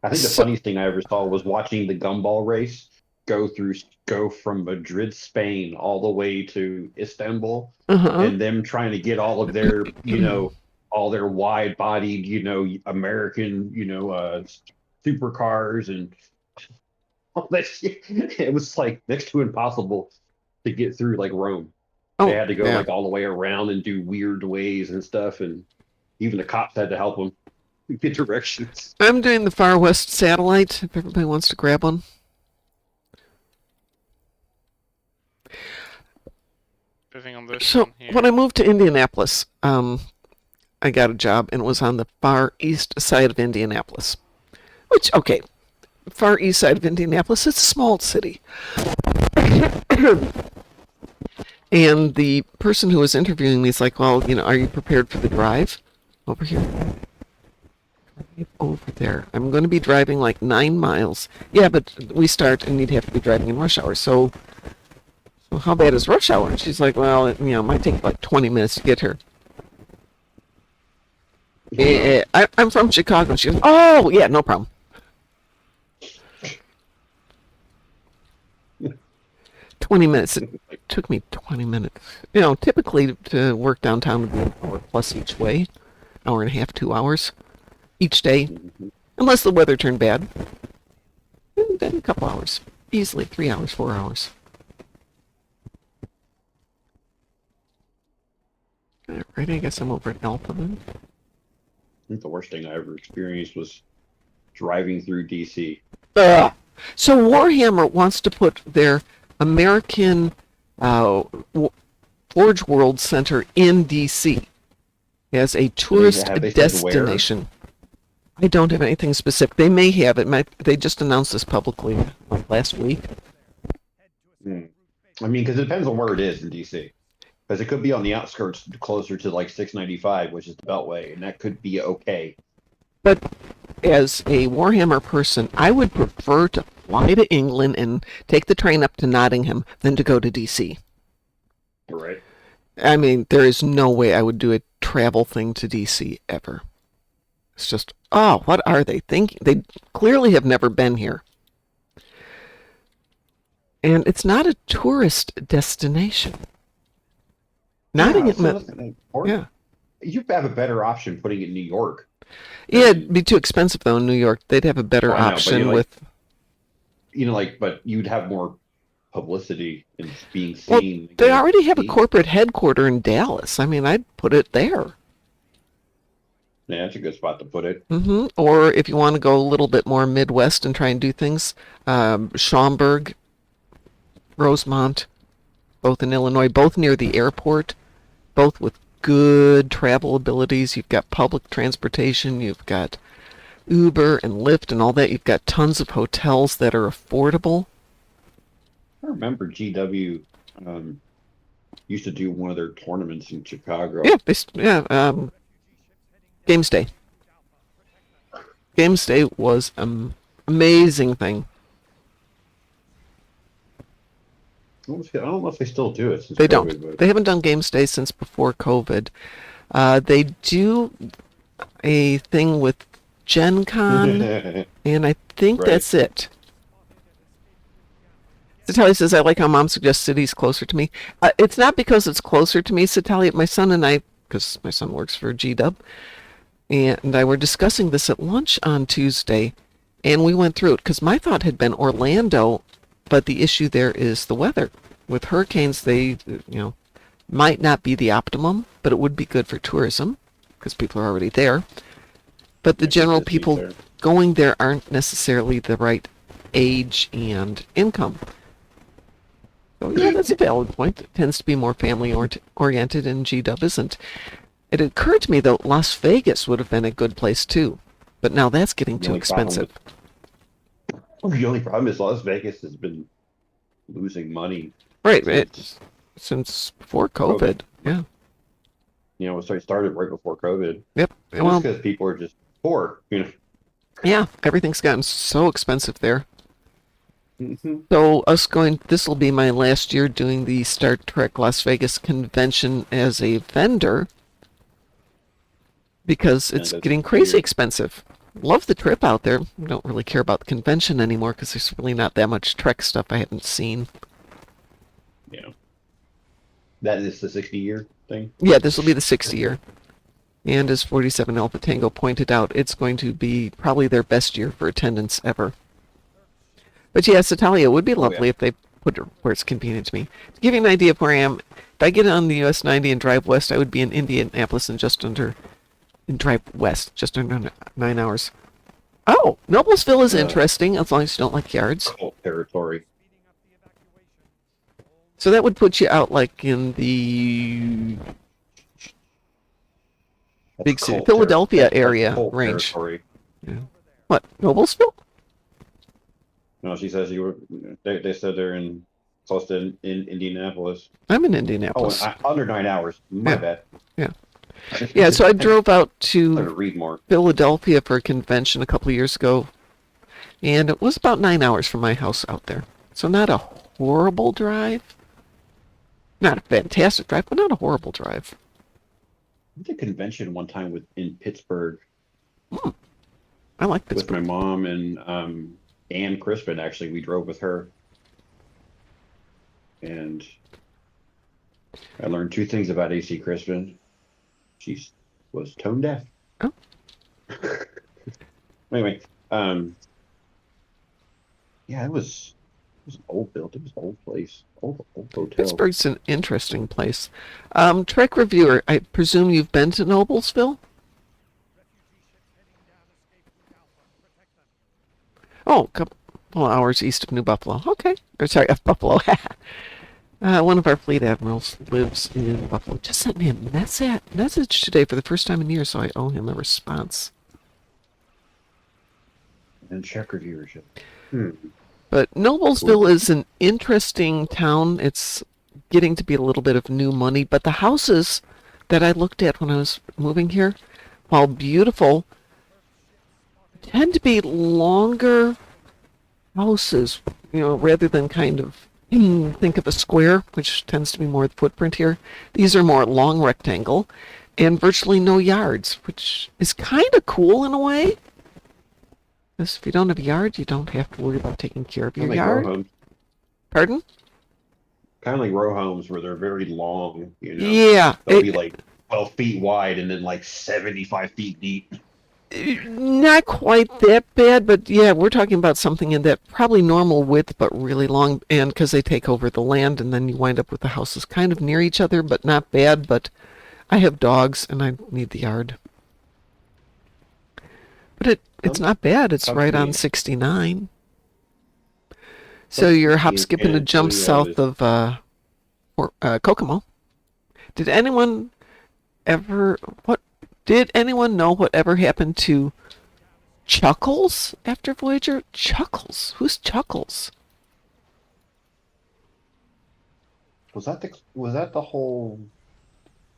I think the funniest thing I ever saw was watching the gumball race go from Madrid, Spain, all the way to Istanbul, Uh-huh. and them trying to get all of their, all their wide-bodied, American, supercars and all that shit. It was like next to impossible to get through, like Rome. Oh, They had to go yeah. like all the way around and do weird ways and stuff, and even the cops had to help them get directions. I'm doing the Far West satellite, if everybody wants to grab one. Living on this So, one here. when I moved to Indianapolis, I got a job, and it was on the far east side of Indianapolis. Which, okay, far east side of Indianapolis, it's a small city. And the person who was interviewing me is like, well, are you prepared for the drive? Over here. Drive over there. I'm going to be driving like 9 miles. Yeah, but we start and you'd have to be driving in rush hour. So how bad is rush hour? And she's like, well, it might take like 20 minutes to get here. I'm from Chicago. She goes, oh, yeah, no problem. 20 minutes. It took me 20 minutes. Typically to work downtown would be an hour plus each way. Hour and a half, 2 hours each day. Unless the weather turned bad. And then a couple hours. Easily 3 hours, 4 hours. All right, I guess I'm over at Alpha then. I think the worst thing I ever experienced was driving through DC. So Warhammer wants to put their American Forge World Center in DC as a tourist Have they said destination. I don't have anything specific. They may have it. They just announced this publicly last week. I mean, because it depends on where it is in DC. Because it could be on the outskirts, closer to like 695, which is the Beltway, and that could be okay. But as a Warhammer person, I would prefer to fly to England and take the train up to Nottingham than to go to DC. Right. I mean, there is no way I would do a travel thing to DC ever. It's just, oh, what are they thinking? They clearly have never been here. And it's not a tourist destination. Nottingham, yeah. You have a better option putting it in New York. Yeah, it'd be too expensive though in New York. They'd have a better I know, but option like, with. But you'd have more publicity and being Well, seen. they already have a corporate headquarter in Dallas. I mean, I'd put it there. Yeah, that's a good spot to put it. Or if you want to go a little bit more Midwest and try and do things, Schaumburg, Rosemont, both in Illinois, both near the airport, both with good travel abilities. You've got public transportation, you've got Uber and Lyft and all that. You've got tons of hotels that are affordable. I remember GW used to do one of their tournaments in Chicago. Yeah, Games Day. Games Day was an amazing thing. I don't know if they still do it. Since They COVID, don't. But... They haven't done Games Day since before COVID. They do a thing with Gen Con, and I think that's it. Satalia says, I like how Mom suggests cities closer to me. It's not because it's closer to me, Satalia. My son and I, because my son works for GW, and I were discussing this at lunch on Tuesday, and we went through it, because my thought had been Orlando, but the issue there is the weather. With hurricanes, they, might not be the optimum, but it would be good for tourism, because people are already there. But the general people going there aren't necessarily the right age and income. So yeah, that's a valid point. It tends to be more family oriented, and GW isn't. It occurred to me, though, Las Vegas would have been a good place, too. But now that's getting too expensive. The only problem is Las Vegas has been losing money. Right, since before COVID. Yeah. So it started right before COVID. Yep. Well, because people are just poor, Yeah, everything's gotten so expensive there. So this will be my last year doing the Star Trek Las Vegas convention as a vendor, because it's getting crazy expensive. Love the trip out there. I don't really care about the convention anymore because there's really not that much Trek stuff I haven't seen. Yeah. That is the 60-year thing? Yeah, this will be the 60-year. And as 47 Alpha Tango pointed out, it's going to be probably their best year for attendance ever. But yes, Italia, it would be lovely if they put it where it's convenient to me. To give you an idea of where I am, if I get on the US 90 and drive west, I would be in Indianapolis in drive west, just under 9 hours. Oh, Noblesville is interesting, as long as you don't like yards. Cold territory. So that would put you out like in the big city, Philadelphia area range. Yeah. What, Noblesville? No, she says they said they're close to in Indianapolis. I'm in Indianapolis. Oh, under 9 hours. My bad. Yeah. Yeah, so I drove out to read more. Philadelphia for a convention a couple of years ago, and it was about 9 hours from my house out there. So not a horrible drive. Not a fantastic drive, but not a horrible drive. I went to a convention one time in Pittsburgh. I like Pittsburgh. With my mom and Ann Crispin, actually. We drove with her. And I learned two things about AC Crispin. She was tone deaf. Oh. Anyway, yeah, it was an old build. It was an old place. Old hotel. Pittsburgh's an interesting place. Trek Reviewer, I presume you've been to Noblesville? Oh, a couple hours east of New Buffalo. Okay. Or sorry, of Buffalo. One of our fleet admirals lives in Buffalo. Just sent me a message today for the first time in years, so I owe him a response. And check reviewership. But Noblesville is an interesting town. It's getting to be a little bit of new money, but the houses that I looked at when I was moving here, while beautiful, tend to be longer houses, rather than kind of think of a square, which tends to be more the footprint here. These are more long rectangle and virtually no yards, which is kind of cool in a way. Because if you don't have a yard, you don't have to worry about taking care of your Kind of like row yard. homes. Pardon? Kind of like row homes where they're very long, Yeah. They'll be like 12 feet wide and then like 75 feet deep. Not quite that bad, but yeah, we're talking about something in that probably normal width, but really long, and because they take over the land, and then you wind up with the houses kind of near each other, but not bad. But I have dogs, and I need the yard. But it's not bad. It's right on 69. So you're hop, skip, and a jump south of Kokomo. Did anyone Did anyone know whatever happened to Chuckles after Voyager? Chuckles? Who's Chuckles? Was that the whole?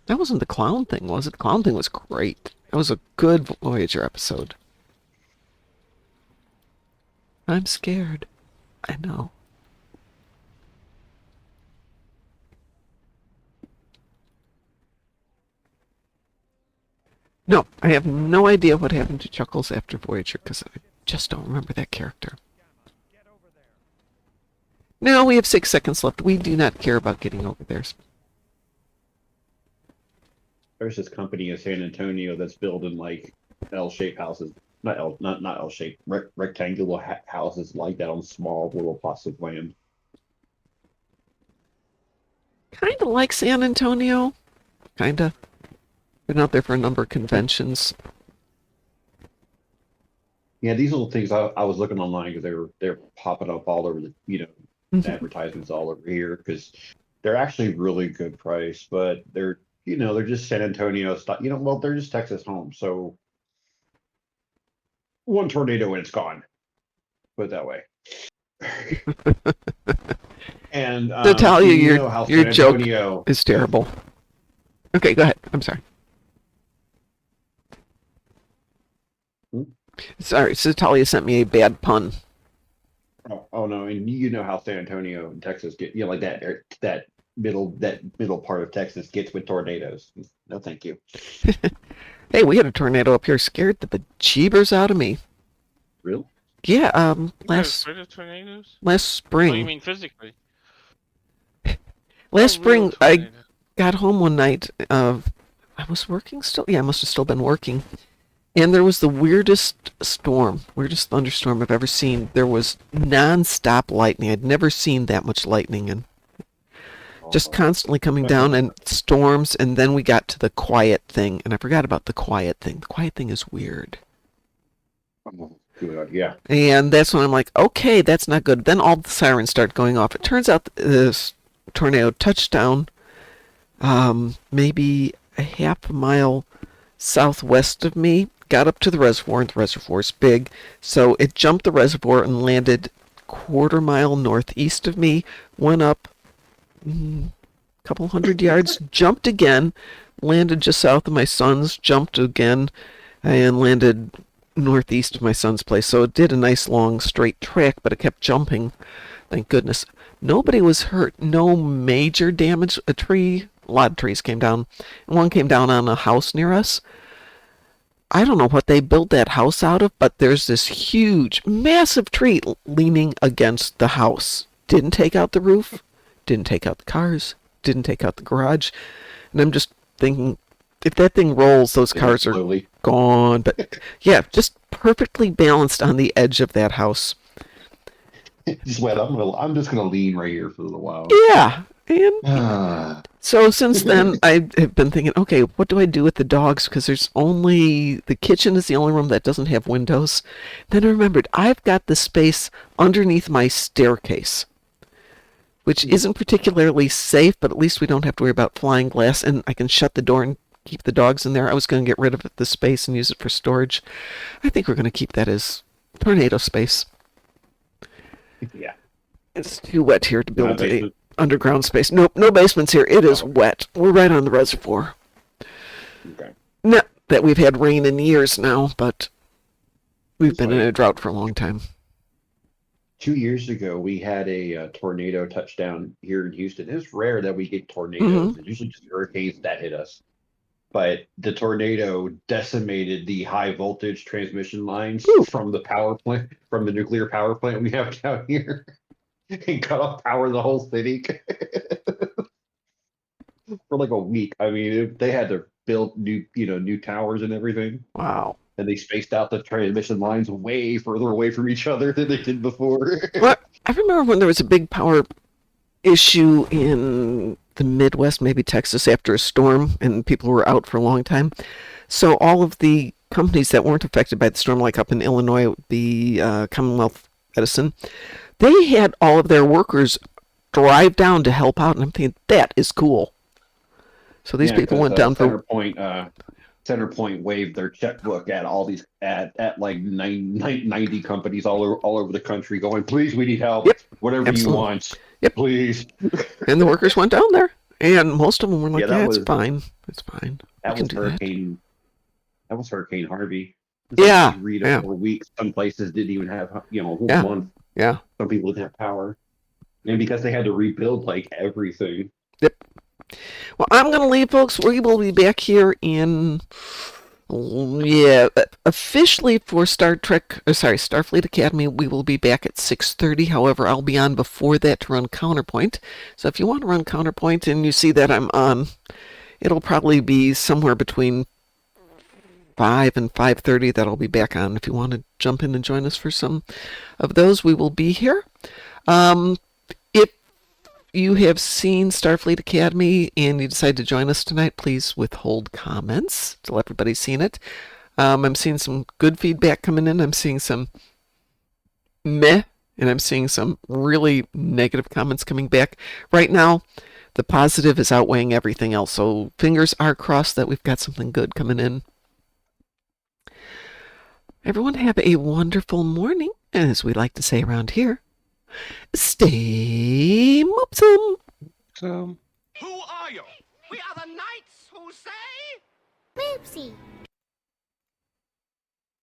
That wasn't the clown thing, was it? The clown thing was great. That was a good Voyager episode. I'm scared. I know. No, I have no idea what happened to Chuckles after Voyager because I just don't remember that character. Now we have 6 seconds left. We do not care about getting over there. There's this company in San Antonio that's building like L-shaped houses, not L-shaped, rectangular houses like that on small little plots of land. Kind of like San Antonio. Kind of. Been out there for a number of conventions. Yeah, these little things I was looking online because they're popping up all over the advertisements all over here because they're actually really good price, but they're just San Antonio stuff. Well, they're just Texas homes, so one tornado and it's gone. Put it that way. And Natalia, your San joke Antonio is terrible. Okay, go ahead. I'm sorry. Sorry, so Talia sent me a bad pun. Oh no, and you know how San Antonio and Texas get, like that middle part of Texas gets with tornadoes. No, thank you. Hey, we had a tornado up here, scared the bejeebers out of me. Really? Yeah, Tornadoes? last spring. Oh, you mean physically? Last spring, I tornado. got home one night. I was working still. Yeah, I must have still been working. And there was the weirdest thunderstorm I've ever seen. There was non-stop lightning. I'd never seen that much lightning, and just constantly coming down, and storms. And then we got to the quiet thing, and I forgot about the quiet thing. The quiet thing is weird. Oh, good. Yeah. And that's when I'm like, okay, that's not good. Then all the sirens start going off. It turns out this tornado touched down maybe a half a mile southwest of me, got up to the reservoir, and the reservoir's big, so it jumped the reservoir and landed quarter-mile northeast of me, went up a couple hundred yards, jumped again, landed just south of my son's, jumped again, and landed northeast of my son's place. So it did a nice long straight track, but it kept jumping. Thank goodness. Nobody was hurt. No major damage. A lot of trees came down. And one came down on a house near us. I don't know what they built that house out of, but there's this huge, massive tree leaning against the house. Didn't take out the roof, didn't take out the cars, didn't take out the garage. And I'm just thinking, if that thing rolls, those cars are gone. But yeah, just perfectly balanced on the edge of that house. Sweat. I'm just gonna lean right here for a little while. Yeah. And so since then, I have been thinking, okay, what do I do with the dogs? Because the kitchen is the only room that doesn't have windows. Then I remembered, I've got the space underneath my staircase, which isn't particularly safe, but at least we don't have to worry about flying glass, and I can shut the door and keep the dogs in there. I was going to get rid of the space and use it for storage. I think we're going to keep that as tornado space. Yeah. It's too wet here to build a underground space. Nope, no basements here. It is wet. We're right on the reservoir. Okay. Not that we've had rain in years now, but we've been in a drought for a long time. 2 years ago, we had a tornado touchdown here in Houston. It's rare that we get tornadoes. It's usually just hurricanes that hit us. But the tornado decimated the high voltage transmission lines Ooh. from the power plant, from the nuclear power plant we have down here, and cut off power of the whole city for like a week. I mean, they had to build new towers and everything, Wow. and they spaced out the transmission lines way further away from each other than they did before. Well, I remember when there was a big power issue in the Midwest, maybe Texas, after a storm, and people were out for a long time. So all of the companies that weren't affected by the storm, like up in Illinois, the Commonwealth Edison, they had all of their workers drive down to help out, and I'm thinking that is cool. So these people went down for Centerpoint waived their checkbook at all these at like 90 companies all over the country, going, please, we need help. Yep, Whatever absolutely. you want. Yep. Please. And the workers went down there, and most of them were like, Yeah, it's fine. It's fine. That We can was do that." Hurricane. That was Hurricane Harvey. Yeah, 3 to yeah. 4 weeks. Some places didn't even have a whole Yeah. month. Yeah. Some people didn't have power, and because they had to rebuild like everything. Yep. Well, I'm going to leave, folks. We will be back here in, officially for Starfleet Academy. We will be back at 6:30. However, I'll be on before that to run Counterpoint. So if you want to run Counterpoint and you see that I'm on, it'll probably be somewhere between 5 and 5:30 that I'll be back on. If you want to jump in and join us for some of those, we will be here. If you have seen Starfleet Academy and you decide to join us tonight, please withhold comments till everybody's seen it. I'm seeing some good feedback coming in. I'm seeing some meh, and I'm seeing some really negative comments coming back. Right now, the positive is outweighing everything else, so fingers are crossed that we've got something good coming in. Everyone have a wonderful morning, and as we like to say around here, stay moopsome. So. Who are you? We are the knights who say... Moopsy.